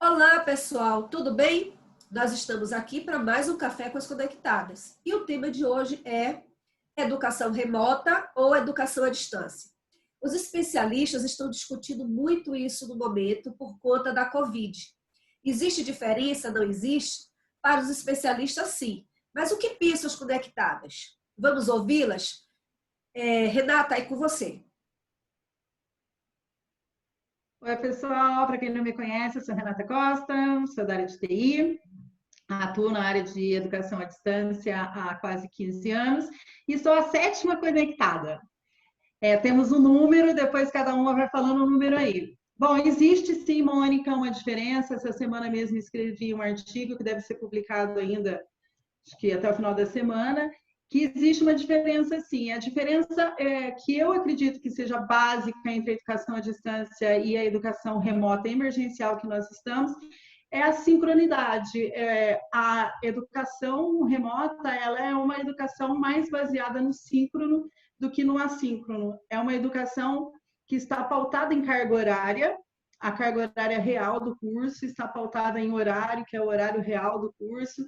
Olá, pessoal, tudo bem? Nós estamos aqui para mais um Café com as Conectadas. E o tema de hoje é educação remota ou educação à distância. Os especialistas estão discutindo muito isso no momento por conta da Covid. Existe diferença? Não existe? Para os especialistas, sim. Mas o que pensam as conectadas? Vamos ouvi-las? Renata, aí com você. Oi, pessoal. Para quem não me conhece, eu sou Renata Costa, sou da área de TI, atuo na área de educação à distância há quase 15 anos e sou a sétima conectada. Temos um número, depois cada uma vai falando um número aí. Bom, existe sim, Mônica, uma diferença. Essa semana mesmo escrevi um artigo que deve ser publicado ainda, acho que até o final da semana, que existe uma diferença sim. A diferença que eu acredito que seja básica entre a educação à distância e a educação remota emergencial que nós estamos, é a sincronidade. A educação remota, ela é uma educação mais baseada no síncrono do que no assíncrono. É uma educação que está pautada em carga horária, a carga horária real do curso está pautada em horário, que é o horário real do curso.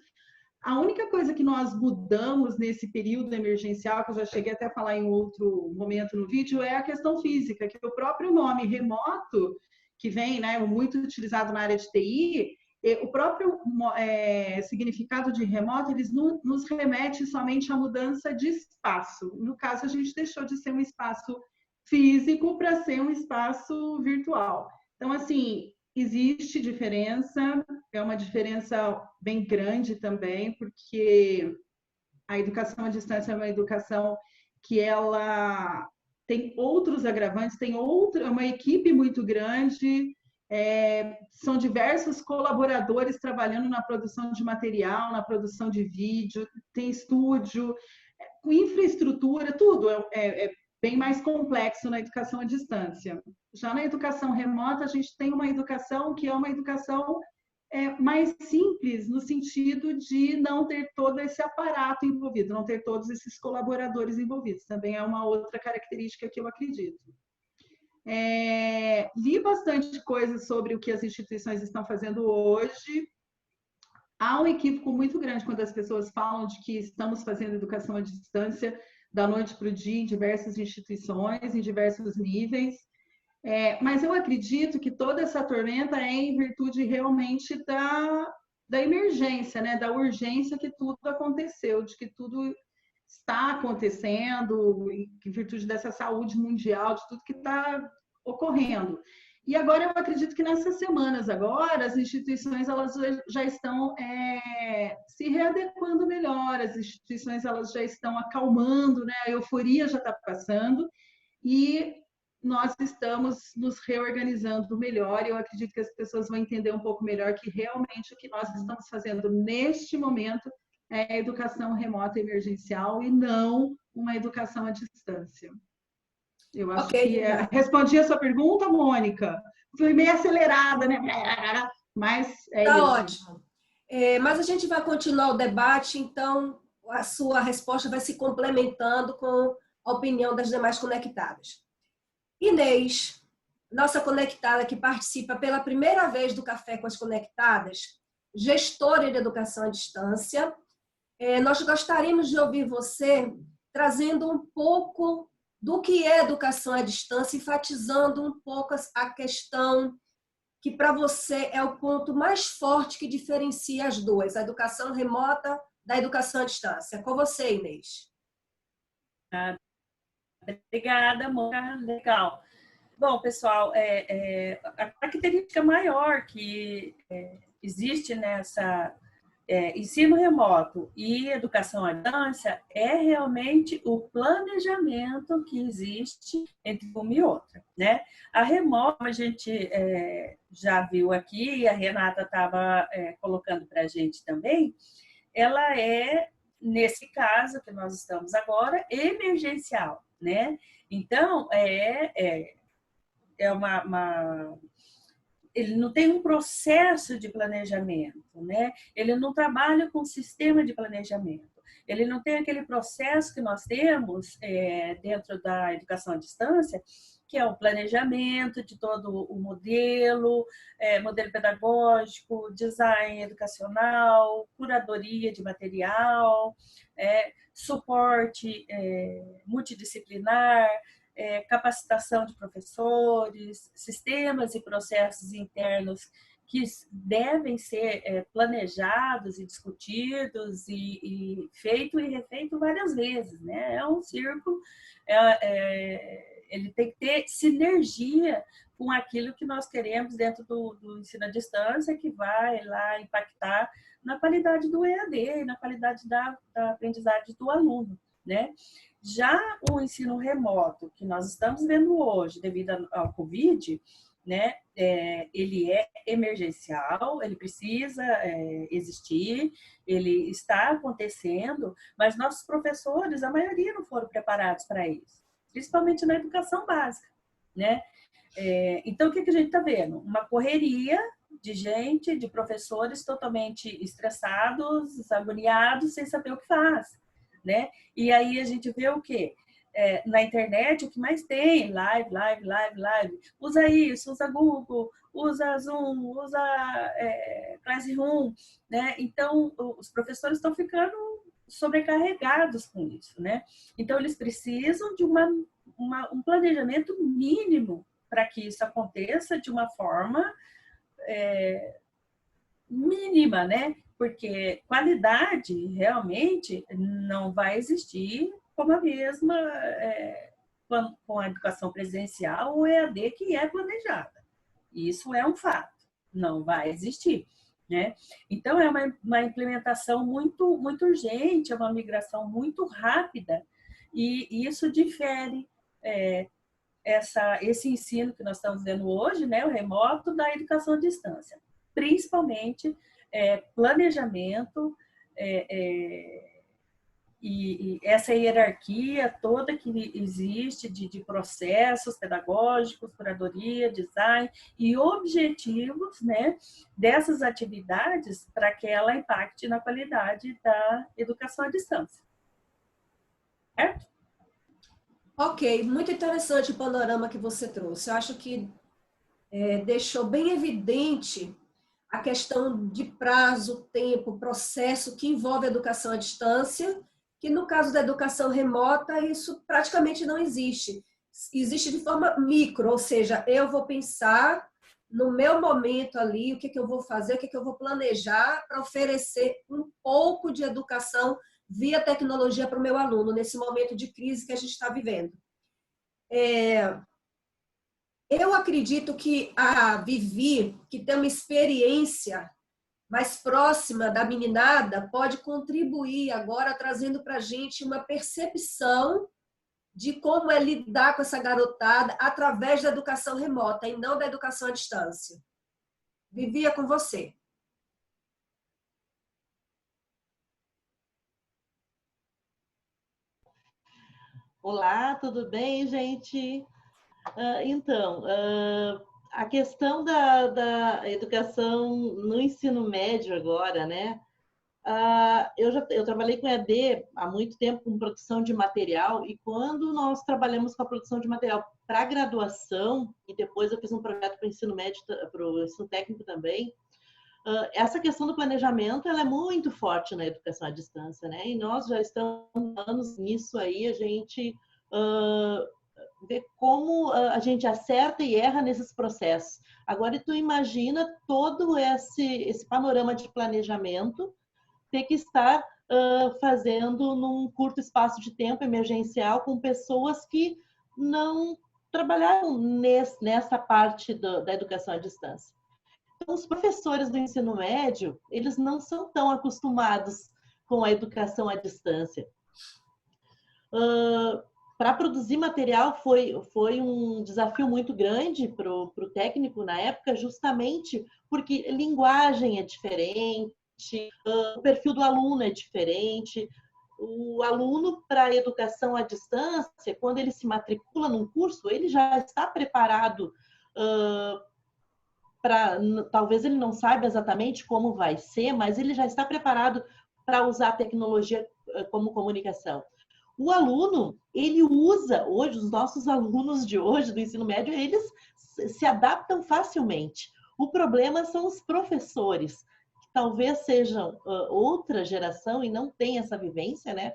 A única coisa que nós mudamos nesse período emergencial, que eu já cheguei até a falar em outro momento no vídeo, é a questão física, que o próprio nome remoto, que vem, né, muito utilizado na área de TI, o próprio significado de remoto, eles nos remete somente à mudança de espaço. No caso, a gente deixou de ser um espaço físico para ser um espaço virtual. Então, assim, existe diferença, é uma diferença bem grande também, porque a educação à distância é uma educação que ela tem outros agravantes, tem uma equipe muito grande, são diversos colaboradores trabalhando na produção de material, na produção de vídeo, tem estúdio, infraestrutura, tudo é bem mais complexo na educação à distância. Já na educação remota, a gente tem uma educação que é uma educação mais simples, no sentido de não ter todo esse aparato envolvido, não ter todos esses colaboradores envolvidos. Também é uma outra característica que eu acredito. Li bastante coisa sobre o que as instituições estão fazendo hoje. Há um equívoco muito grande quando as pessoas falam de que estamos fazendo educação à distância da noite para o dia em diversas instituições, em diversos níveis. Mas eu acredito que toda essa tormenta é em virtude realmente da emergência, né? Da urgência que tudo aconteceu, de que tudo está acontecendo, em virtude dessa saúde mundial, de tudo que está ocorrendo. E agora eu acredito que nessas semanas agora, as instituições elas já estão se readequando melhor, as instituições elas já estão acalmando, né? A euforia já está passando e nós estamos nos reorganizando melhor e eu acredito que as pessoas vão entender um pouco melhor que realmente o que nós estamos fazendo neste momento é a educação remota emergencial e não uma educação à distância. Eu acho que respondi a sua pergunta, Mônica. Fui meio acelerada, né? Mas Tá isso. ótimo. Mas a gente vai continuar o debate, então a sua resposta vai se complementando com a opinião das demais conectadas. Inês, nossa conectada que participa pela primeira vez do Café com as Conectadas, gestora de educação à distância, nós gostaríamos de ouvir você trazendo um pouco do que é educação à distância, enfatizando um pouco a questão que para você é o ponto mais forte que diferencia as duas, a educação remota da educação à distância. Com você, Inês. Obrigada, Mônica. Legal. Bom, pessoal, a característica maior que existe nessa ensino remoto e educação à distância é realmente o planejamento que existe entre uma e outra, né? A remota, a gente já viu aqui, e a Renata estava colocando para a gente também, ela é, nesse caso que nós estamos agora, emergencial, né? Então, ele não tem um processo de planejamento, né? Ele não trabalha com sistema de planejamento. Ele não tem aquele processo que nós temos dentro da educação à distância, que é o planejamento de todo o modelo, modelo pedagógico, design educacional, curadoria de material, suporte multidisciplinar, capacitação de professores, sistemas e processos internos que devem ser planejados e discutidos e feito e refeito várias vezes, né? É um círculo, ele tem que ter sinergia com aquilo que nós queremos dentro do ensino à distância, que vai lá impactar na qualidade do EAD, na qualidade da aprendizagem do aluno, né? Já o ensino remoto, que nós estamos vendo hoje, devido ao Covid, né, ele é emergencial, ele precisa existir, ele está acontecendo, mas nossos professores, a maioria não foram preparados para isso, principalmente na educação básica, né? Então, o que a gente está vendo? Uma correria de gente, de professores totalmente estressados, agoniados, sem saber o que faz, né? E aí a gente vê o quê? Na internet, o que mais tem? Live. Usa isso, usa Google, usa Zoom, usa Classroom, né? Então, os professores estão ficando sobrecarregados com isso, né? Então, eles precisam de um planejamento mínimo para que isso aconteça de uma forma mínima, né? Porque qualidade realmente não vai existir como a mesma com a educação presencial ou EAD que é planejada. Isso é um fato, não vai existir, né? Então, é uma implementação muito, muito urgente, é uma migração muito rápida e isso difere esse ensino que nós estamos vendo hoje, né, o remoto, da educação à distância. Principalmente planejamento e essa hierarquia toda que existe de processos pedagógicos, curadoria, design e objetivos, né, dessas atividades para que ela impacte na qualidade da educação à distância. Certo? Ok, muito interessante o panorama que você trouxe. Eu acho que deixou bem evidente a questão de prazo, tempo, processo que envolve a educação à distância, que no caso da educação remota, isso praticamente não existe. Existe de forma micro, ou seja, eu vou pensar no meu momento ali, o que eu vou fazer, o que eu vou planejar para oferecer um pouco de educação via tecnologia para o meu aluno, nesse momento de crise que a gente está vivendo. Eu acredito que a Vivi, que tem uma experiência mais próxima da meninada, pode contribuir agora trazendo para a gente uma percepção de como é lidar com essa garotada através da educação remota e não da educação à distância. Vivi, é com você. Olá, tudo bem, gente? Então, a questão da educação no ensino médio agora, né? Eu trabalhei com EAD há muito tempo com produção de material e quando nós trabalhamos com a produção de material para graduação e depois eu fiz um projeto para o ensino médio, para o ensino técnico também, essa questão do planejamento ela é muito forte na educação à distância, né? E nós já estamos anos nisso aí, a gente vê como a gente acerta e erra nesses processos. Agora, tu imagina todo esse panorama de planejamento ter que estar fazendo num curto espaço de tempo emergencial com pessoas que não trabalharam nessa parte da educação à distância. Então, os professores do ensino médio, eles não são tão acostumados com a educação à distância. Para produzir material foi um desafio muito grande para o técnico na época, justamente porque linguagem é diferente, o perfil do aluno é diferente. O aluno para a educação à distância, quando ele se matricula num curso, ele já está preparado talvez ele não saiba exatamente como vai ser, mas ele já está preparado para usar a tecnologia como comunicação. o aluno, ele usa, hoje, os nossos alunos de hoje, do ensino médio, eles se adaptam facilmente. O problema são os professores, que talvez sejam outra geração e não tem essa vivência, né?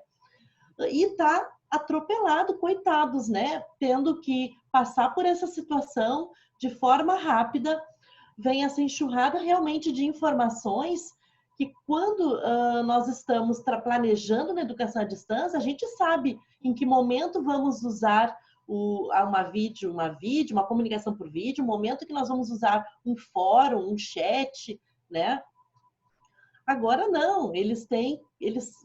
E tá atropelado, coitados, né? Tendo que passar por essa situação de forma rápida, vem essa enxurrada realmente de informações que quando nós estamos planejando na educação à distância, a gente sabe em que momento vamos usar uma comunicação por vídeo, o momento que nós vamos usar um fórum, um chat, né? Agora não, eles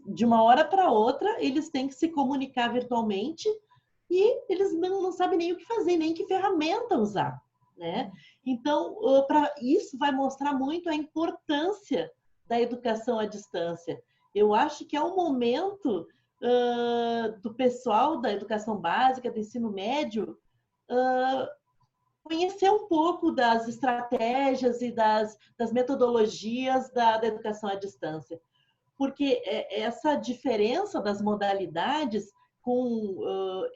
de uma hora para outra, eles têm que se comunicar virtualmente e eles não sabem nem o que fazer, nem que ferramenta usar, né? Então, isso vai mostrar muito a importância da educação à distância. Eu acho que é o momento do pessoal da educação básica, do ensino médio, conhecer um pouco das estratégias e das metodologias da educação à distância. Porque essa diferença das modalidades,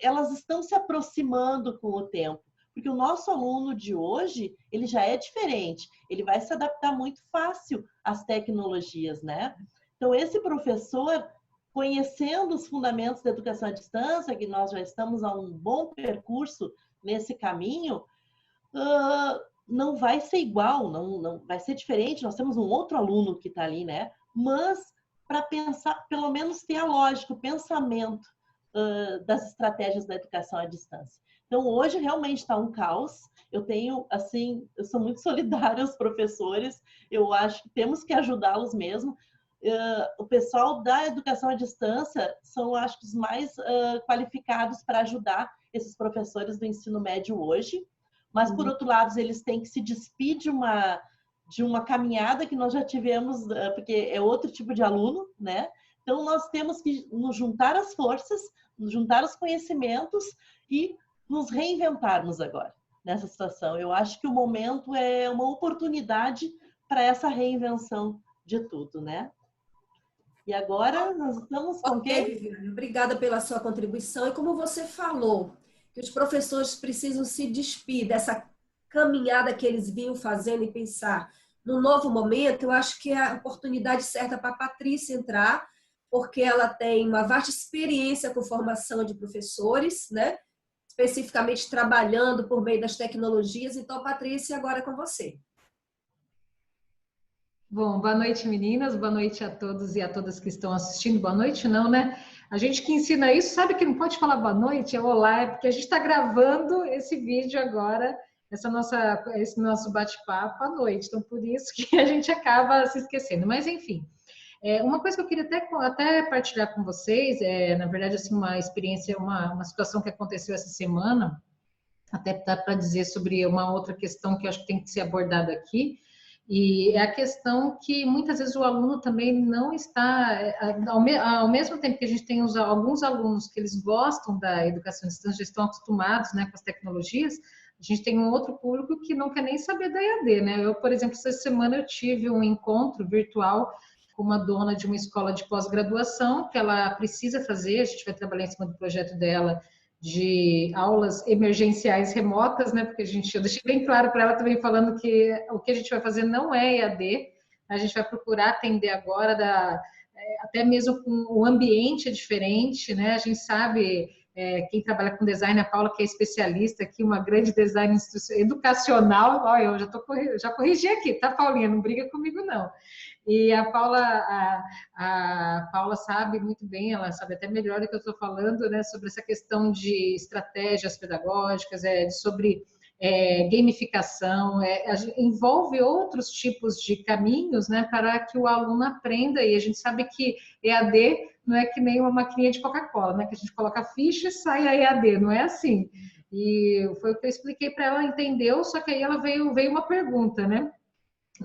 elas estão se aproximando com o tempo. Porque o nosso aluno de hoje, ele já é diferente. Ele vai se adaptar muito fácil às tecnologias, né? Então, esse professor, conhecendo os fundamentos da educação à distância, que nós já estamos a um bom percurso nesse caminho, não vai ser igual, não vai ser diferente. Nós temos um outro aluno que está ali, né? Mas para pensar, pelo menos ter a lógica, o pensamento das estratégias da educação à distância. Então, hoje realmente está um caos. Eu sou muito solidária aos professores. Eu acho que temos que ajudá-los mesmo. O pessoal da educação à distância são, acho que, os mais qualificados para ajudar esses professores do ensino médio hoje. Mas, por outro lado, eles têm que se despedir de uma caminhada que nós já tivemos, porque é outro tipo de aluno, né? Então, nós temos que nos juntar as forças, nos juntar os conhecimentos e nos reinventarmos agora nessa situação. Eu acho que o momento é uma oportunidade para essa reinvenção de tudo, né? E agora nós estamos com quem? Viviane, obrigada pela sua contribuição. E como você falou, que os professores precisam se despir dessa caminhada que eles vinham fazendo e pensar no novo momento, eu acho que é a oportunidade certa para a Patrícia entrar, porque ela tem uma vasta experiência com formação de professores, né? Especificamente trabalhando por meio das tecnologias. Então, Patrícia, agora é com você. Bom, boa noite, meninas, boa noite a todos e a todas que estão assistindo. Boa noite não, né? A gente que ensina isso sabe que não pode falar boa noite, é olá, é porque a gente está gravando esse vídeo agora, esse nosso bate-papo à noite, então por isso que a gente acaba se esquecendo. Mas enfim, uma coisa que eu queria até partilhar com vocês, na verdade, assim, uma experiência, uma situação que aconteceu essa semana, até dá para dizer sobre uma outra questão que eu acho que tem que ser abordada aqui, e é a questão que muitas vezes o aluno também não está, ao mesmo tempo que a gente tem alguns alunos que eles gostam da educação à distância, já estão acostumados, né, com as tecnologias, a gente tem um outro público que não quer nem saber da EAD, né? Eu, por exemplo, essa semana eu tive um encontro virtual com uma dona de uma escola de pós-graduação, que ela precisa fazer, a gente vai trabalhar em cima do projeto dela, de aulas emergenciais remotas, né? Porque eu deixei bem claro para ela também falando que o que a gente vai fazer não é EAD, a gente vai procurar atender agora até mesmo com o ambiente é diferente, né? A gente sabe, quem trabalha com design, a Paula, que é especialista aqui, uma grande design educacional, olha, eu já corrigi aqui, tá, Paulinha? Não briga comigo, não. E a Paula sabe muito bem, ela sabe até melhor do que eu estou falando, né, sobre essa questão de estratégias pedagógicas, sobre gamificação, envolve outros tipos de caminhos, né, para que o aluno aprenda, e a gente sabe que EAD não é que nem uma maquininha de Coca-Cola, né, que a gente coloca a ficha e sai a EAD, não é assim. E foi o que eu expliquei para ela, entendeu, só que aí ela veio uma pergunta, né?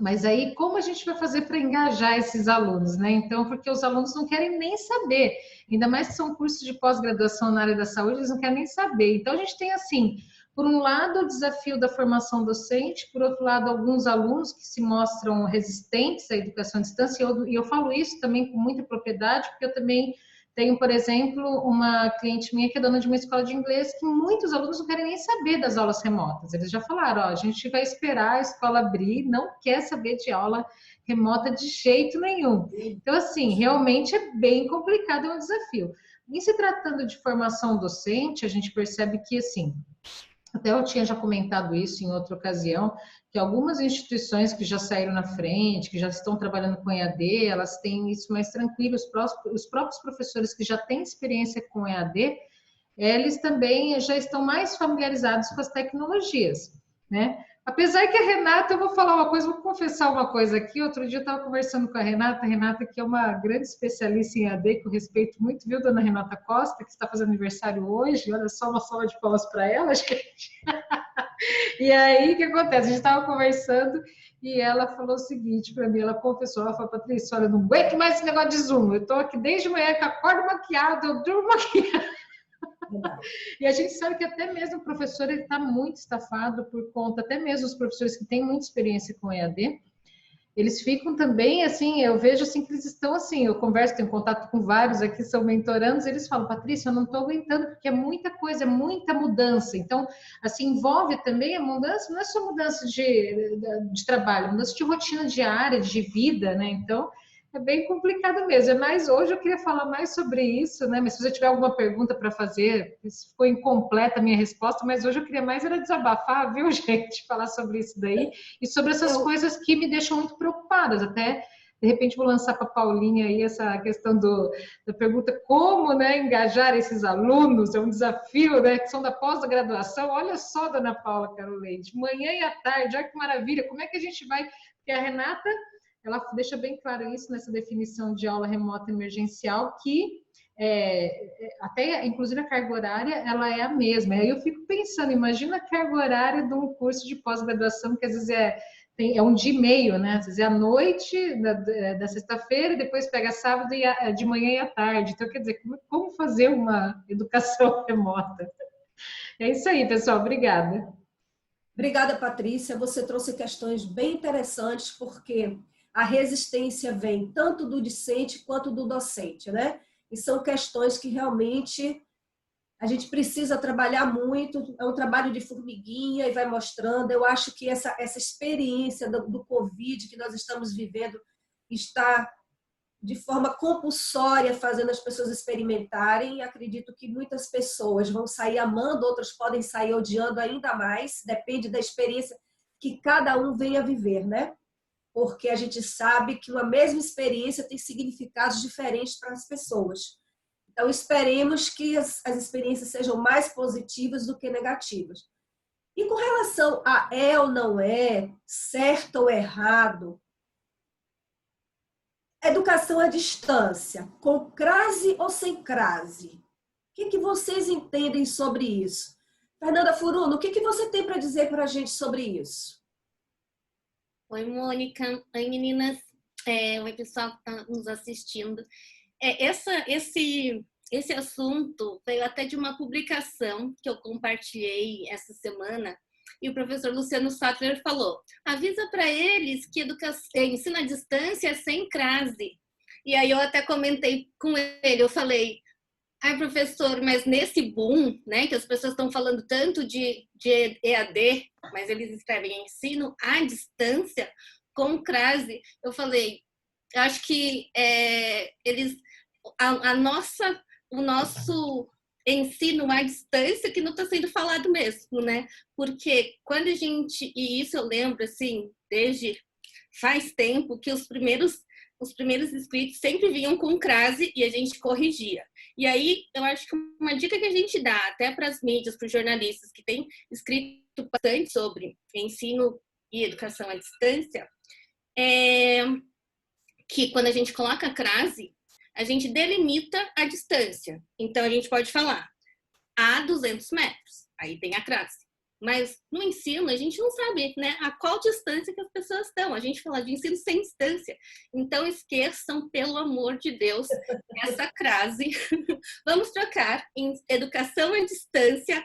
Mas aí, como a gente vai fazer para engajar esses alunos, né? Então, porque os alunos não querem nem saber, ainda mais que são cursos de pós-graduação na área da saúde, eles não querem nem saber. Então, a gente tem, assim, por um lado, o desafio da formação docente, por outro lado, alguns alunos que se mostram resistentes à educação à distância, e eu falo isso também com muita propriedade, porque eu também Tenho, por exemplo, uma cliente minha que é dona de uma escola de inglês que muitos alunos não querem nem saber das aulas remotas. Eles já falaram, ó, a gente vai esperar a escola abrir, não quer saber de aula remota de jeito nenhum. Então, assim, realmente é bem complicado, é um desafio. Em se tratando de formação docente, a gente percebe que, assim, até eu tinha já comentado isso em outra ocasião, que algumas instituições que já saíram na frente, que já estão trabalhando com EAD, elas têm isso mais tranquilo. Os próprios professores que já têm experiência com EAD, eles também já estão mais familiarizados com as tecnologias, né? Apesar que a Renata, eu vou falar uma coisa, vou confessar uma coisa aqui. Outro dia eu estava conversando com a Renata, que é uma grande especialista em EAD, que eu respeito muito, viu, dona Renata Costa, que está fazendo aniversário hoje. Olha só, uma salva de palmas para ela, gente. E aí, o que acontece? A gente estava conversando e ela falou o seguinte para mim, ela confessou, ela falou, Patrícia, olha, eu não aguento mais esse negócio de Zoom, eu estou aqui desde manhã, que acordo maquiada, eu durmo maquiada. E a gente sabe que até mesmo o professor ele está muito estafado por conta, até mesmo os professores que têm muita experiência com EAD, eles ficam também, assim, eu vejo assim que eles estão assim, eu converso, tenho contato com vários aqui, são mentorandos, eles falam, Patrícia, eu não estou aguentando, porque é muita coisa, é muita mudança. Então, assim, envolve também a mudança, não é só mudança de trabalho, é mudança de rotina diária, de vida, né? Então, é bem complicado mesmo. Mas hoje eu queria falar mais sobre isso, né? Mas se você tiver alguma pergunta para fazer, ficou incompleta a minha resposta, mas hoje eu queria mais era desabafar, viu, gente? Falar sobre isso daí e sobre essas coisas que me deixam muito preocupadas. Até, de repente, vou lançar para a Paulinha aí essa questão da pergunta como, né, engajar esses alunos, é um desafio, né, que são da pós-graduação. Olha só, dona Paula Carolene, de manhã e à tarde, olha que maravilha, como é que a gente vai... Porque a Renata... ela deixa bem claro isso nessa definição de aula remota emergencial, que até, inclusive, a carga horária, ela é a mesma. Aí eu fico pensando, imagina a carga horária de um curso de pós-graduação, que às vezes é um dia e meio, né? Às vezes é à noite da sexta-feira, e depois pega sábado de manhã e à tarde. Então, quer dizer, como fazer uma educação remota? É isso aí, pessoal. Obrigada. Obrigada, Patrícia. Você trouxe questões bem interessantes, porque a resistência vem tanto do discente quanto do docente, né? E são questões que realmente a gente precisa trabalhar muito, é um trabalho de formiguinha e vai mostrando. Eu acho que essa experiência do Covid que nós estamos vivendo está de forma compulsória fazendo as pessoas experimentarem. Acredito que muitas pessoas vão sair amando, outras podem sair odiando ainda mais, depende da experiência que cada um venha viver, né? Porque a gente sabe que uma mesma experiência tem significados diferentes para as pessoas. Então, esperemos que as experiências sejam mais positivas do que negativas. E com relação a ou não é, certo ou errado, educação à distância, com crase ou sem crase? O que vocês entendem sobre isso? Fernanda Furuno, o que você tem para dizer para a gente sobre isso? Oi, Mônica. Oi, meninas. Oi, pessoal que está nos assistindo. Esse assunto veio até de uma publicação que eu compartilhei essa semana, e o professor Luciano Sattler falou, avisa para eles que ensino à distância é sem crase. E aí eu até comentei com ele, eu falei, ai, professor, mas nesse boom, né, que as pessoas estão falando tanto de EAD, mas eles escrevem ensino à distância com crase, eu falei, eu acho que o nosso ensino à distância que não está sendo falado mesmo, né? Porque quando e isso eu lembro, assim, desde faz tempo, que os primeiros inscritos sempre vinham com crase e a gente corrigia. E aí, eu acho que uma dica que a gente dá até para as mídias, para os jornalistas que têm escrito bastante sobre ensino e educação à distância, é que quando a gente coloca crase, a gente delimita a distância. Então, a gente pode falar a 200 metros, aí tem a crase. Mas no ensino, a gente não sabe, né, a qual distância que as pessoas estão. A gente fala de ensino sem distância. Então, esqueçam, pelo amor de Deus, essa crase. Vamos trocar em educação à distância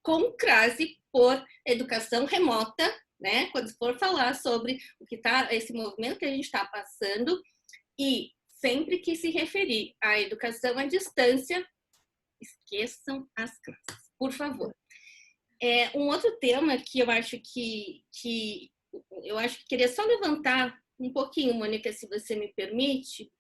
com crase por educação remota, né? Quando for falar sobre o que está, esse movimento que a gente está passando. E sempre que se referir à educação à distância, esqueçam as classes, por favor. Um outro tema que eu acho que queria só levantar um pouquinho, Mônica, se você me permite,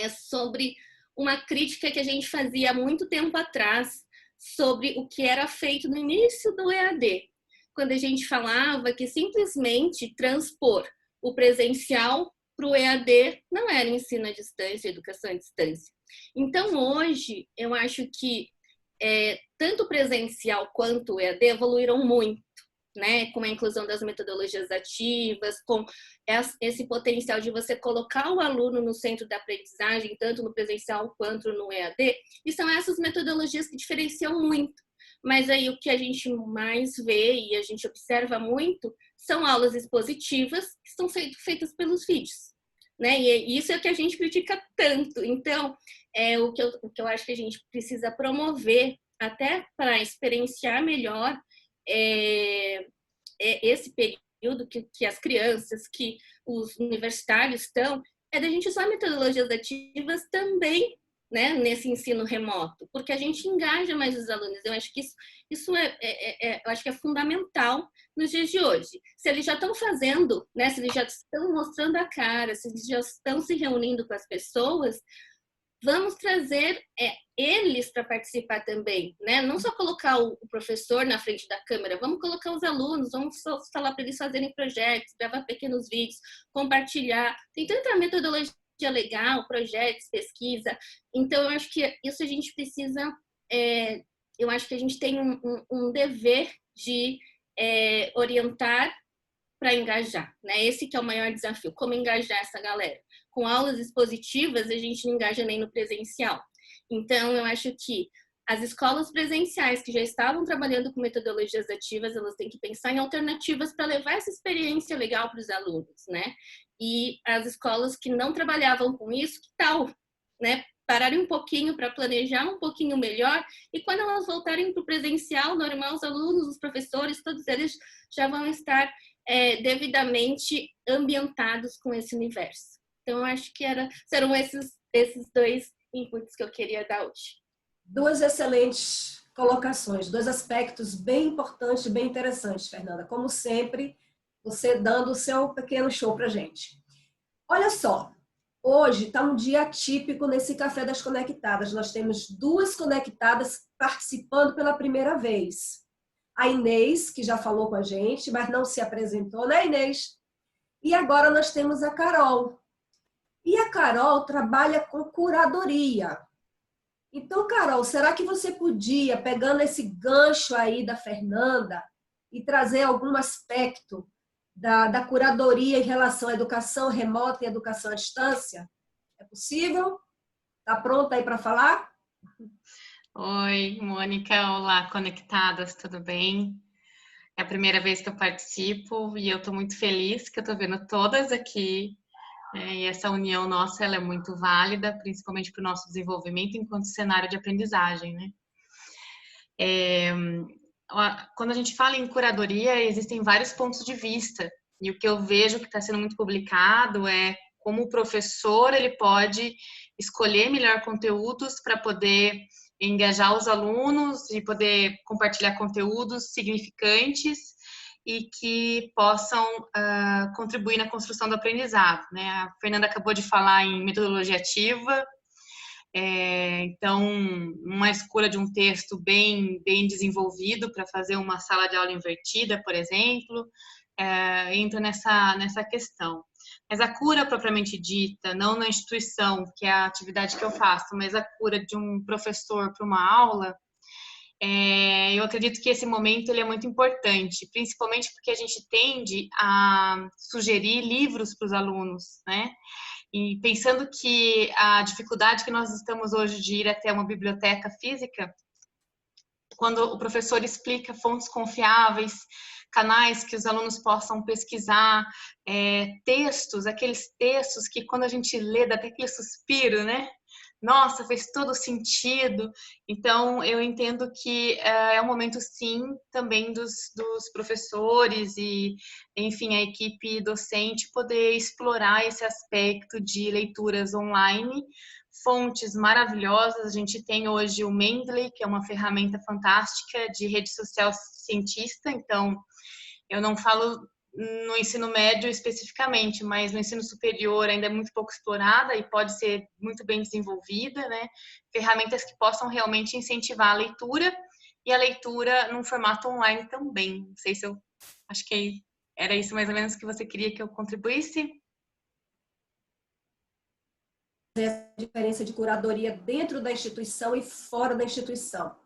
é sobre uma crítica que a gente fazia há muito tempo atrás sobre o que era feito no início do EAD, quando a gente falava que simplesmente transpor o presencial para o EAD não era ensino à distância, educação à distância. Então, hoje, eu acho que tanto o presencial quanto o EAD evoluíram muito, né? Com a inclusão das metodologias ativas, com esse potencial de você colocar o aluno no centro da aprendizagem, tanto no presencial quanto no EAD, e são essas metodologias que diferenciam muito. Mas aí o que a gente mais vê e a gente observa muito são aulas expositivas que estão feitas pelos vídeos, né? E isso é o que a gente critica tanto. Então, o que eu acho que a gente precisa promover até para experienciar melhor esse período que as crianças, que os universitários estão, da gente usar metodologias ativas também, né, nesse ensino remoto, porque a gente engaja mais os alunos. Eu acho que isso eu acho que é fundamental nos dias de hoje. Se eles já estão fazendo, né, se eles já estão mostrando a cara, se eles já estão se reunindo com as pessoas, vamos trazer eles para participar também, né? Não só colocar o professor na frente da câmera, vamos colocar os alunos, vamos falar para eles fazerem projetos, gravar pequenos vídeos, compartilhar. Tem tanta metodologia legal, projetos, pesquisa. Então, eu acho que isso a gente precisa... eu acho que a gente tem um dever de orientar para engajar, né? Esse que é o maior desafio, como engajar essa galera. Com aulas expositivas, a gente não engaja nem no presencial. Então, eu acho que as escolas presenciais que já estavam trabalhando com metodologias ativas, elas têm que pensar em alternativas para levar essa experiência legal para os alunos, né? E as escolas que não trabalhavam com isso, que tal, né? Pararem um pouquinho para planejar um pouquinho melhor, e quando elas voltarem para o presencial normal, os alunos, os professores, todos eles já vão estar devidamente ambientados com esse universo. Então, eu acho que serão esses dois inputs que eu queria dar hoje. Duas excelentes colocações, dois aspectos bem importantes e bem interessantes, Fernanda. Como sempre, você dando o seu pequeno show para a gente. Olha só, hoje está um dia atípico nesse Café das Conectadas. Nós temos duas conectadas participando pela primeira vez. A Inês, que já falou com a gente, mas não se apresentou, né, Inês? E agora nós temos a Carol. E a Carol trabalha com curadoria. Então, Carol, será que você podia, pegando esse gancho aí da Fernanda, e trazer algum aspecto da curadoria em relação à educação remota e educação à distância? É possível? Está pronta aí para falar? Oi, Mônica, olá, conectadas, tudo bem? É a primeira vez que eu participo e eu estou muito feliz que eu estou vendo todas aqui. E essa união nossa, ela é muito válida, principalmente para o nosso desenvolvimento enquanto cenário de aprendizagem, né? Quando a gente fala em curadoria, existem vários pontos de vista. E o que eu vejo que está sendo muito publicado é como o professor ele pode escolher melhor conteúdos para poder engajar os alunos e poder compartilhar conteúdos significantes e que possam contribuir na construção do aprendizado, né? A Fernanda acabou de falar em metodologia ativa, então uma escolha de um texto bem desenvolvido para fazer uma sala de aula invertida, por exemplo, entra nessa questão. Mas a cura propriamente dita, não na instituição, que é a atividade que eu faço, mas a cura de um professor para uma aula, eu acredito que esse momento ele é muito importante, principalmente porque a gente tende a sugerir livros para os alunos, né? E pensando que a dificuldade que nós estamos hoje de ir até uma biblioteca física, quando o professor explica fontes confiáveis, canais que os alunos possam pesquisar, textos, aqueles textos que quando a gente lê dá até aquele suspiro, né? nossa, fez todo sentido. Então, eu entendo que é um momento, sim, também dos professores e, enfim, a equipe docente poder explorar esse aspecto de leituras online, fontes maravilhosas. A gente tem hoje o Mendeley, que é uma ferramenta fantástica de rede social cientista. Então, eu não falo no ensino médio especificamente, mas no ensino superior ainda é muito pouco explorada e pode ser muito bem desenvolvida, né? Ferramentas que possam realmente incentivar a leitura e a leitura num formato online também. Não sei se eu... Acho que era isso mais ou menos que você queria que eu contribuísse. A diferença de curadoria dentro da instituição e fora da instituição.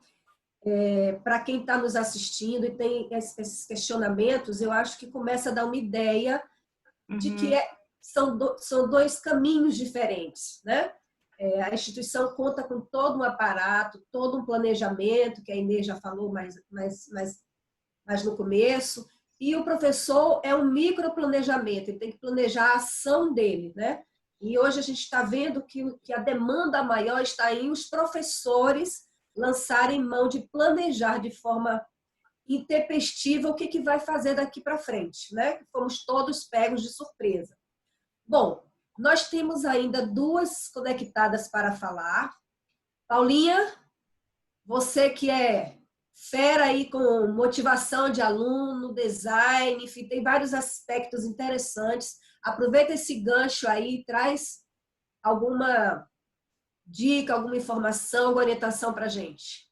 Para quem está nos assistindo e tem esses questionamentos, eu acho que começa a dar uma ideia de que são dois caminhos diferentes, né? A instituição conta com todo um aparato, todo um planejamento, que a Inês já falou mais no começo, e o professor é um microplanejamento, ele tem que planejar a ação dele, né? E hoje a gente está vendo que a demanda maior está em os professores lançarem mão de planejar de forma intempestiva o que vai fazer daqui para frente, né? Fomos todos pegos de surpresa. Bom, nós temos ainda 2 conectadas para falar. Paulinha, você que é fera aí com motivação de aluno, design, enfim, tem vários aspectos interessantes. Aproveita esse gancho aí, traz alguma dica, alguma informação, alguma orientação para a gente.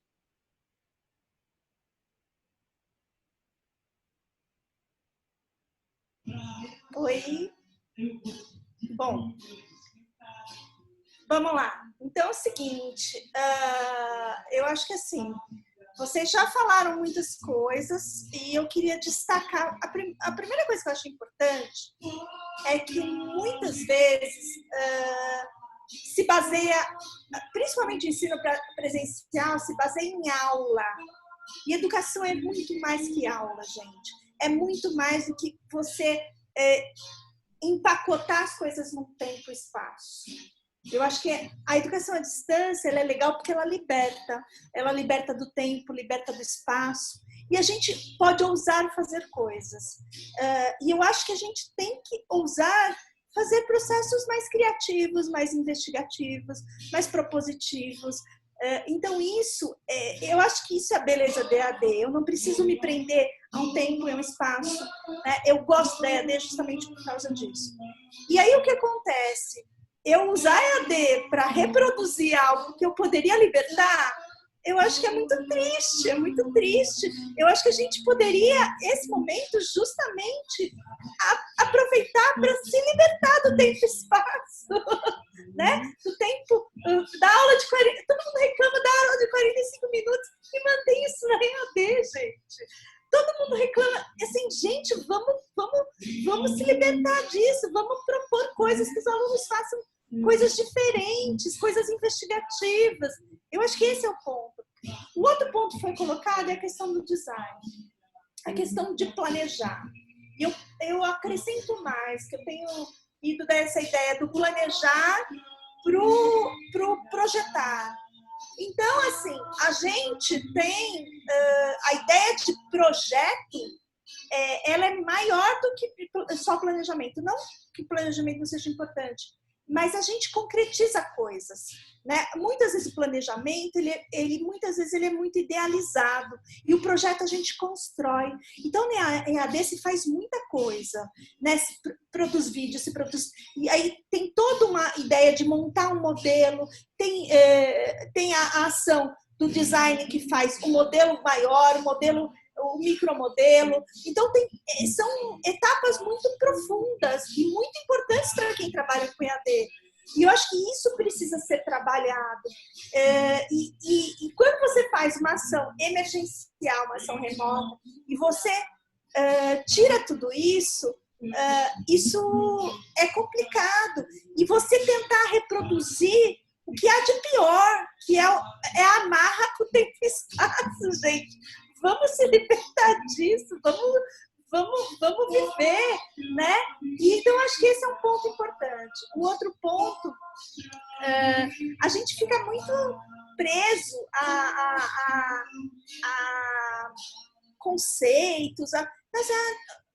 Oi. Bom, vamos lá. Então é o seguinte, eu acho que assim, vocês já falaram muitas coisas e eu queria destacar, a primeira coisa que eu acho importante é que muitas vezes se baseia, principalmente o ensino presencial, se baseia em aula. E educação é muito mais que aula, gente. É muito mais do que você empacotar as coisas num tempo e espaço. Eu acho que a educação à distância ela é legal porque ela liberta do tempo, liberta do espaço, e a gente pode ousar fazer coisas. E eu acho que a gente tem que ousar fazer processos mais criativos, mais investigativos, mais propositivos. Então, eu acho que isso é a beleza da EAD. Eu não preciso me prender a um tempo e a um espaço. Né? Eu gosto da EAD justamente por causa disso. E aí, o que acontece? Eu usar a EAD para reproduzir algo que eu poderia libertar, eu acho que é muito triste, é muito triste. Eu acho que a gente poderia, esse momento, justamente aproveitar para se libertar do tempo e espaço, né? Do tempo da aula de 40... Todo mundo reclama da aula de 45 minutos e mantém isso na EAD, gente. Todo mundo reclama. Assim, gente, vamos se libertar disso, vamos propor coisas que os alunos façam coisas diferentes, coisas investigativas. Eu acho que esse é o ponto. O outro ponto que foi colocado é a questão do design, a questão de planejar. Eu acrescento mais, que eu tenho ido dessa ideia do planejar pro projetar. Então, assim, a gente tem a ideia de projeto, ela é maior do que só planejamento. Não que planejamento não seja importante, mas a gente concretiza coisas, né? Muitas vezes o planejamento, muitas vezes ele é muito idealizado e o projeto a gente constrói. Então, em EAD se faz muita coisa, né? Se produz vídeo, se produz... E aí tem toda uma ideia de montar um modelo, tem a ação do design que faz o modelo maior, o micromodelo. Então, são etapas muito profundas e muito importantes para quem trabalha com EAD. E eu acho que isso precisa ser trabalhado. E quando você faz uma ação emergencial, uma ação remota, e você tira tudo isso, isso é complicado. E você tentar reproduzir o que há de pior, que é a amarra com o tempo e espaço, gente. Vamos se libertar disso, vamos viver, né? E então, acho que esse é um ponto importante. O outro ponto a gente fica muito preso a conceitos,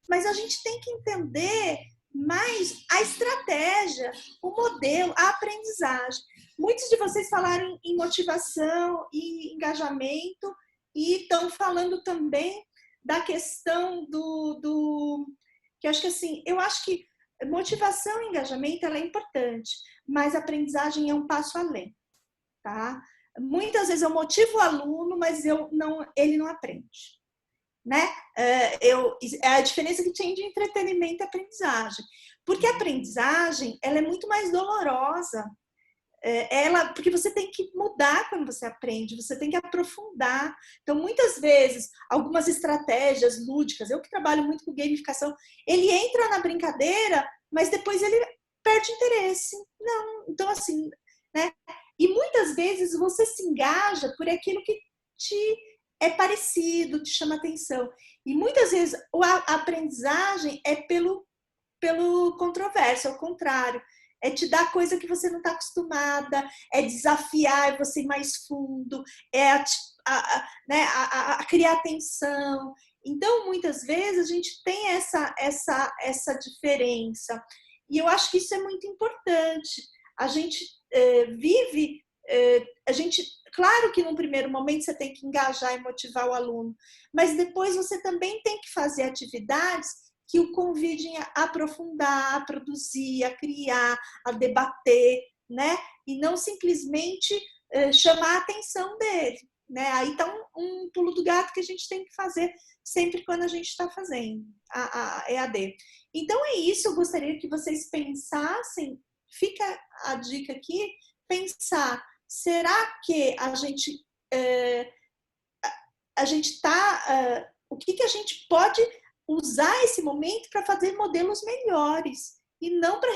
mas a gente tem que entender mais a estratégia, o modelo, a aprendizagem. Muitos de vocês falaram em motivação e engajamento e estão falando também da questão que eu acho que assim, eu acho que motivação e engajamento ela é importante, mas a aprendizagem é um passo além, tá? Muitas vezes eu motivo o aluno, mas ele não aprende, né? É a diferença que tem de entretenimento e aprendizagem, porque a aprendizagem ela é muito mais dolorosa. Porque você tem que mudar quando você aprende, você tem que aprofundar. Então, muitas vezes, algumas estratégias lúdicas, eu que trabalho muito com gamificação, ele entra na brincadeira, mas depois ele perde interesse. Não, então assim, né? E muitas vezes você se engaja por aquilo que te é parecido, te chama atenção. E muitas vezes a aprendizagem é pelo controverso, ao contrário. É te dar coisa que você não está acostumada, é desafiar você ir mais fundo, a criar atenção. Então, muitas vezes, a gente tem essa diferença. E eu acho que isso é muito importante. A gente vive... claro que num primeiro momento você tem que engajar e motivar o aluno, mas depois você também tem que fazer atividades que o convidem a aprofundar, a produzir, a criar, a debater, né? E não simplesmente chamar a atenção dele, né? Aí está um pulo do gato que a gente tem que fazer sempre quando a gente está fazendo a EAD. Então é isso, eu gostaria que vocês pensassem, fica a dica aqui, pensar, será que a gente está... o que a gente pode usar esse momento para fazer modelos melhores e não para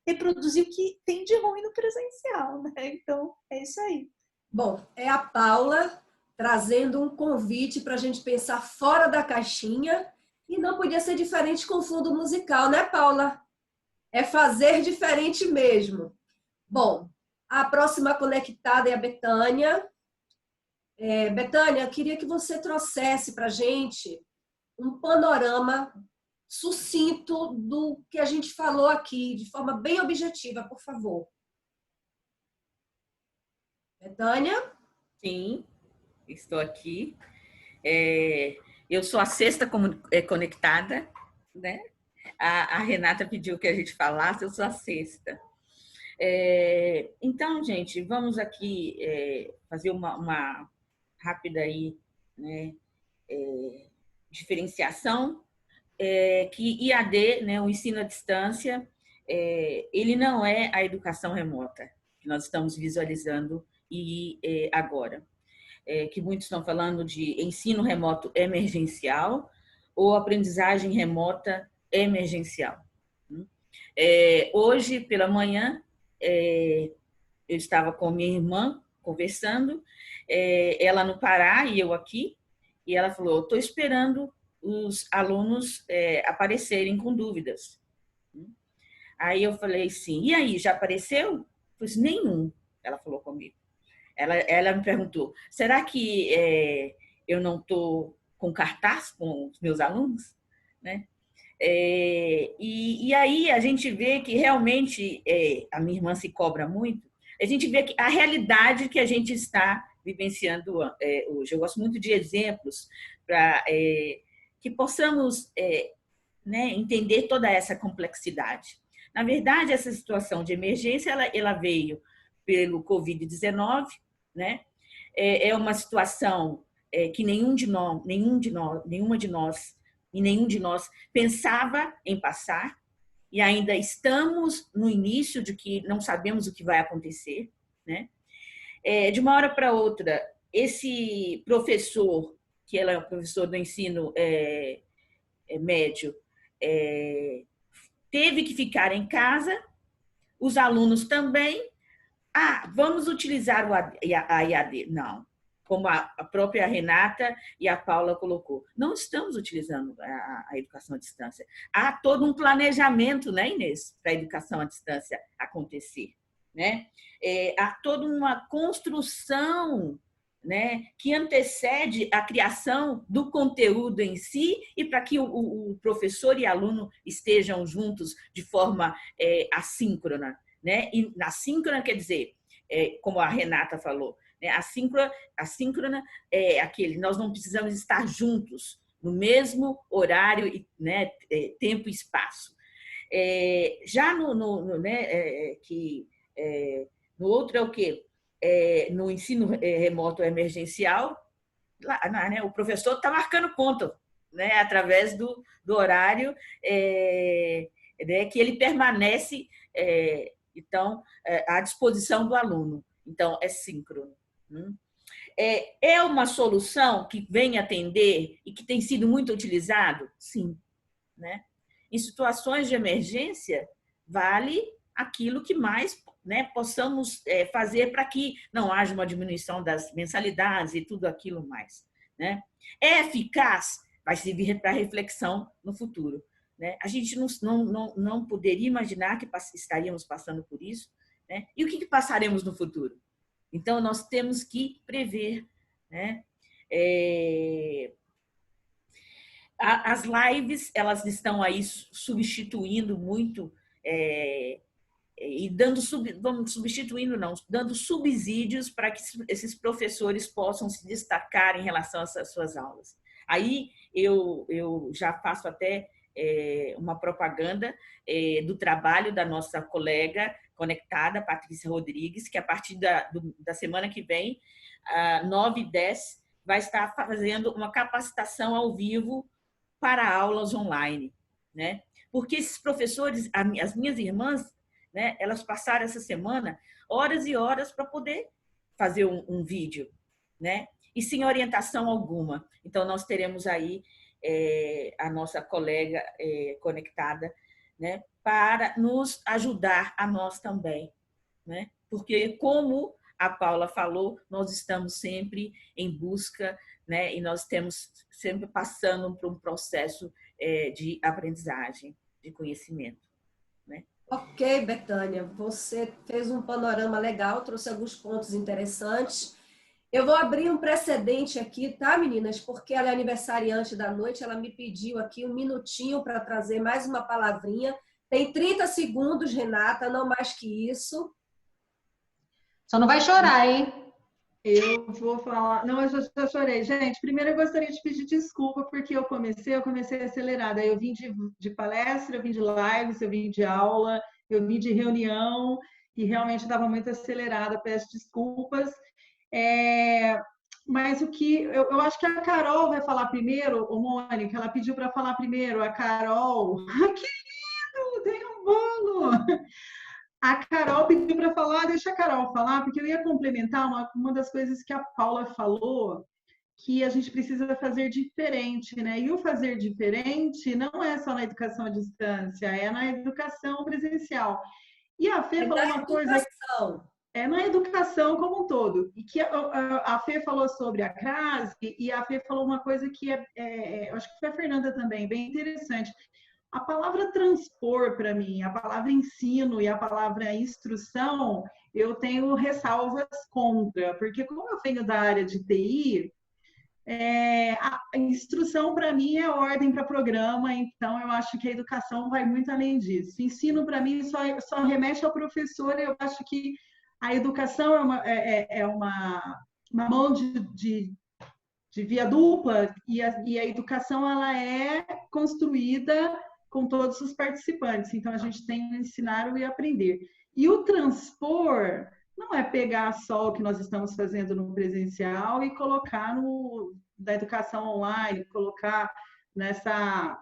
reproduzir o que tem de ruim no presencial, né? Então, é isso aí. Bom, é a Paula trazendo um convite para a gente pensar fora da caixinha e não podia ser diferente com o fundo musical, né, Paula? É fazer diferente mesmo. Bom, a próxima conectada é a Betânia. Betânia, eu queria que você trouxesse para a gente um panorama sucinto do que a gente falou aqui, de forma bem objetiva, por favor. Betânia? Sim, estou aqui. Eu sou a sexta conectada, né? A Renata pediu que a gente falasse, eu sou a sexta. Então, gente, vamos aqui fazer uma rápida aí, né? Diferenciação, que IAD, né, o ensino à distância, ele não é a educação remota que nós estamos visualizando agora. Que muitos estão falando de ensino remoto emergencial ou aprendizagem remota emergencial. Hoje, pela manhã, eu estava com minha irmã conversando, ela no Pará e eu aqui, e ela falou, estou esperando os alunos aparecerem com dúvidas. Aí eu falei assim, e aí, já apareceu? Eu falei, nenhum, ela falou comigo. Ela me perguntou, será que eu não estou com cartaz com os meus alunos? Né? E aí a gente vê que realmente, a minha irmã se cobra muito, a gente vê que a realidade que a gente está vivenciando hoje. Eu gosto muito de exemplos para que possamos né, entender toda essa complexidade. Na verdade, essa situação de emergência ela veio pelo Covid-19, né? É uma situação que nenhuma de nós pensava em passar, e ainda estamos no início de que não sabemos o que vai acontecer, né? De uma hora para outra, esse professor, que ela é um professor do ensino médio, teve que ficar em casa, os alunos também. Vamos utilizar a IAD. Não, como a própria Renata e a Paula colocou, não estamos utilizando a educação à distância. Há todo um planejamento, né, Inês, para a educação à distância acontecer. né? Há toda uma construção, né, que antecede a criação do conteúdo em si e para que o professor e aluno estejam juntos de forma assíncrona, né? E assíncrona quer dizer, como a Renata falou, né, assíncrona é aquele, nós não precisamos estar juntos no mesmo horário, né, tempo e espaço. Já no outro é o quê? No ensino remoto emergencial, né, o professor está marcando ponto, né, através do horário né, que ele permanece então, à disposição do aluno. Então, é síncrono. É uma solução que vem atender e que tem sido muito utilizado? Sim. Né? Em situações de emergência, vale aquilo que mais, né, possamos fazer para que não haja uma diminuição das mensalidades e tudo aquilo mais. Né? É eficaz? Vai servir para reflexão no futuro. Né? A gente não poderia imaginar que estaríamos passando por isso. Né? E o que passaremos no futuro? Então, nós temos que prever. Né? As lives, elas estão aí substituindo muito e dando dando subsídios para que esses professores possam se destacar em relação às suas aulas. Aí eu já faço até uma propaganda do trabalho da nossa colega conectada, Patrícia Rodrigues, que a partir da semana que vem, 9 e 10, vai estar fazendo uma capacitação ao vivo para aulas online, né? Porque esses professores, as minhas irmãs, né, elas passaram essa semana horas e horas para poder fazer um vídeo, né? E sem orientação alguma. Então, nós teremos aí a nossa colega conectada, né, para nos ajudar a nós também, né? Porque, como a Paula falou, nós estamos sempre em busca, né, e nós estamos sempre passando por um processo de aprendizagem, de conhecimento. Né? Ok, Betânia, você fez um panorama legal, trouxe alguns pontos interessantes. Eu vou abrir um precedente aqui, tá, meninas? Porque ela é aniversariante da noite, ela me pediu aqui um minutinho para trazer mais uma palavrinha. Tem 30 segundos, Renata, não mais que isso. Só não vai chorar, hein? Eu vou falar... Não, eu já chorei. Gente, primeiro eu gostaria de pedir desculpa, porque eu comecei acelerada. Eu vim de palestra, eu vim de lives, eu vim de aula, eu vim de reunião, e realmente estava muito acelerada, peço desculpas. Mas o que... Eu acho que a Carol vai falar primeiro, o Mônica, ela pediu para falar primeiro, a Carol. Ai, que lindo! Tem um bolo! A Carol pediu para falar, deixa a Carol falar, porque eu ia complementar uma das coisas que a Paula falou, que a gente precisa fazer diferente, né? E o fazer diferente não é só na educação à distância, é na educação presencial. E a Fê falou uma coisa... É na educação como um todo. E que a Fê falou sobre a CRAS, e a Fê falou uma coisa que acho que foi a Fernanda também, bem interessante. A palavra transpor, para mim, a palavra ensino e a palavra instrução, eu tenho ressalvas contra, porque como eu venho da área de TI, a instrução, para mim, é ordem para programa, então eu acho que a educação vai muito além disso. Ensino, para mim, só remete ao professor, eu acho que a educação é uma mão de via dupla, e a educação ela é construída com todos os participantes. Então, a gente tem que ensinar e aprender. E o transpor não é pegar só o que nós estamos fazendo no presencial e colocar na educação online, colocar nessa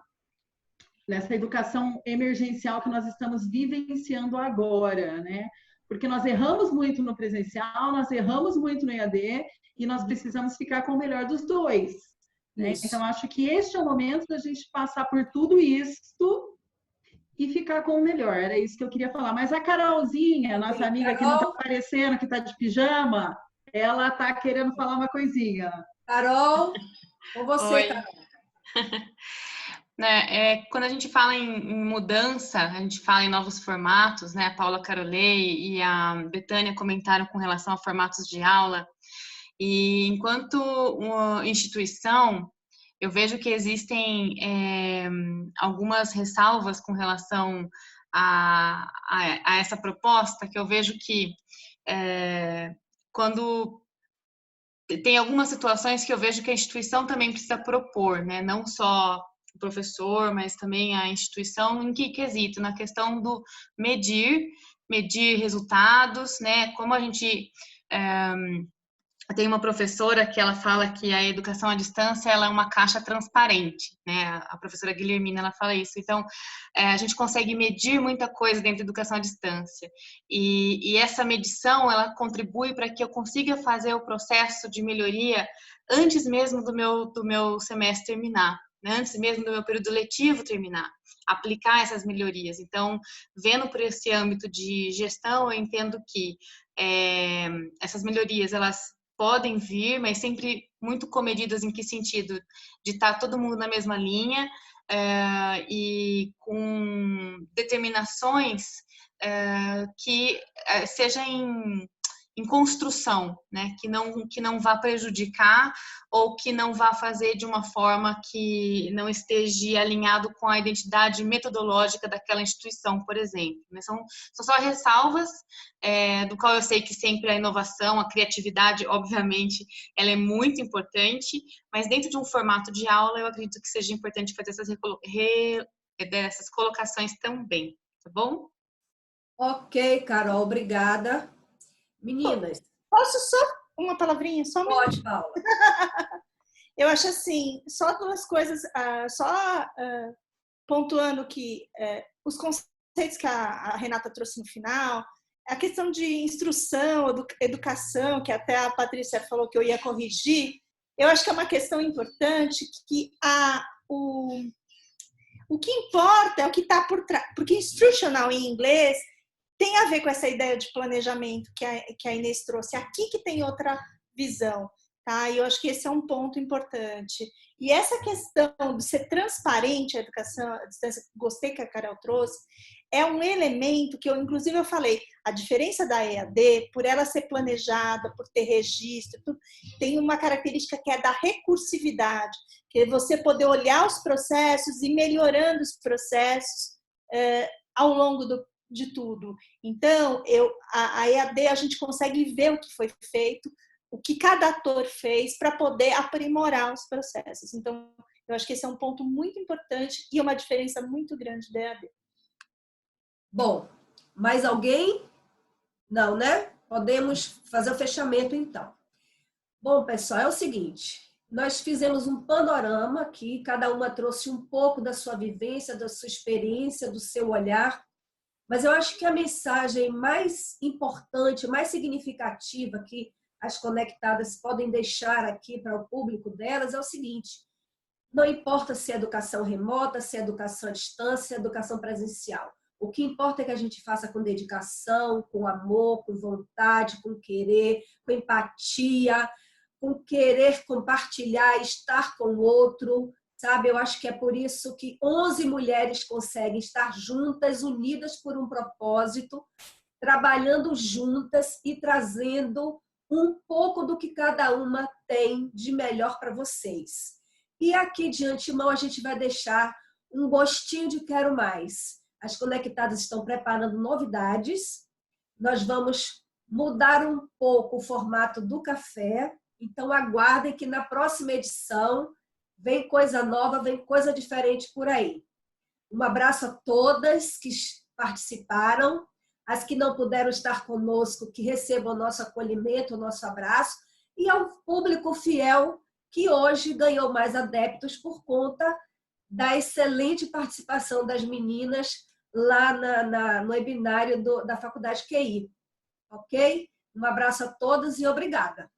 educação emergencial que nós estamos vivenciando agora, né? Porque nós erramos muito no presencial, nós erramos muito no EAD e nós precisamos ficar com o melhor dos dois. Né? Então, acho que este é o momento da gente passar por tudo isso e ficar com o melhor. Era isso que eu queria falar. Mas a Carolzinha, nossa amiga que não está aparecendo, que está de pijama, ela está querendo falar uma coisinha. Carol, com você, Oi. Carol. né? Quando a gente fala em mudança, a gente fala em novos formatos, né? A Paula Carolei e a Betânia comentaram com relação a formatos de aula. E enquanto uma instituição, eu vejo que existem algumas ressalvas com relação a essa proposta, que eu vejo que quando tem algumas situações que eu vejo que a instituição também precisa propor, né? Não só o professor, mas também a instituição, em que quesito? Na questão do medir resultados, né? Como a gente... Tem uma professora que ela fala que a educação à distância ela é uma caixa transparente, né? A professora Guilhermina, ela fala isso. Então, a gente consegue medir muita coisa dentro da educação à distância. E essa medição, ela contribui para que eu consiga fazer o processo de melhoria antes mesmo do meu semestre terminar, né? Antes mesmo do meu período letivo terminar. Aplicar essas melhorias. Então, vendo por esse âmbito de gestão, eu entendo que essas melhorias, elas podem vir, mas sempre muito comedidas em que sentido? De estar todo mundo na mesma linha e com determinações que seja em construção, né? Que não vá prejudicar ou que não vá fazer de uma forma que não esteja alinhado com a identidade metodológica daquela instituição, por exemplo. Né? São só ressalvas, do qual eu sei que sempre a inovação, a criatividade, obviamente, ela é muito importante, mas dentro de um formato de aula, eu acredito que seja importante fazer essas colocações também, tá bom? Ok, Carol, obrigada. Meninas. Posso só uma palavrinha? Só um Pode, Paula. Eu acho assim, só duas coisas, pontuando que os conceitos que a Renata trouxe no final, a questão de instrução, educação, que até a Patrícia falou que eu ia corrigir, eu acho que é uma questão importante que o que importa é o que está por trás, porque instructional em inglês tem a ver com essa ideia de planejamento que a Inês trouxe. Aqui que tem outra visão, tá? E eu acho que esse é um ponto importante. E essa questão de ser transparente a educação à distância, gostei que a Carol trouxe, é um elemento que inclusive eu falei, a diferença da EAD, por ela ser planejada, por ter registro, tem uma característica que é da recursividade, que é você poder olhar os processos e melhorando os processos ao longo de tudo. Então, a EAD, a gente consegue ver o que foi feito, o que cada ator fez para poder aprimorar os processos. Então, eu acho que esse é um ponto muito importante e uma diferença muito grande da EAD. Bom, mais alguém? Não, né? Podemos fazer o fechamento, então. Bom, pessoal, é o seguinte, nós fizemos um panorama aqui, cada uma trouxe um pouco da sua vivência, da sua experiência, do seu olhar, mas eu acho que a mensagem mais importante, mais significativa que as conectadas podem deixar aqui para o público delas é o seguinte: não importa se é educação remota, se é educação à distância, se é educação presencial. O que importa é que a gente faça com dedicação, com amor, com vontade, com querer, com empatia, com querer compartilhar, estar com o outro, sabe? Eu acho que é por isso que 11 mulheres conseguem estar juntas, unidas por um propósito, trabalhando juntas e trazendo um pouco do que cada uma tem de melhor para vocês. E aqui de antemão a gente vai deixar um gostinho de quero mais. As conectadas estão preparando novidades. Nós vamos mudar um pouco o formato do café. Então aguardem que na próxima edição vem coisa nova, vem coisa diferente por aí. Um abraço a todas que participaram. As que não puderam estar conosco, que recebam o nosso acolhimento, o nosso abraço. E ao público fiel que hoje ganhou mais adeptos por conta da excelente participação das meninas lá no webinário da Faculdade QI. Ok? Um abraço a todos e obrigada.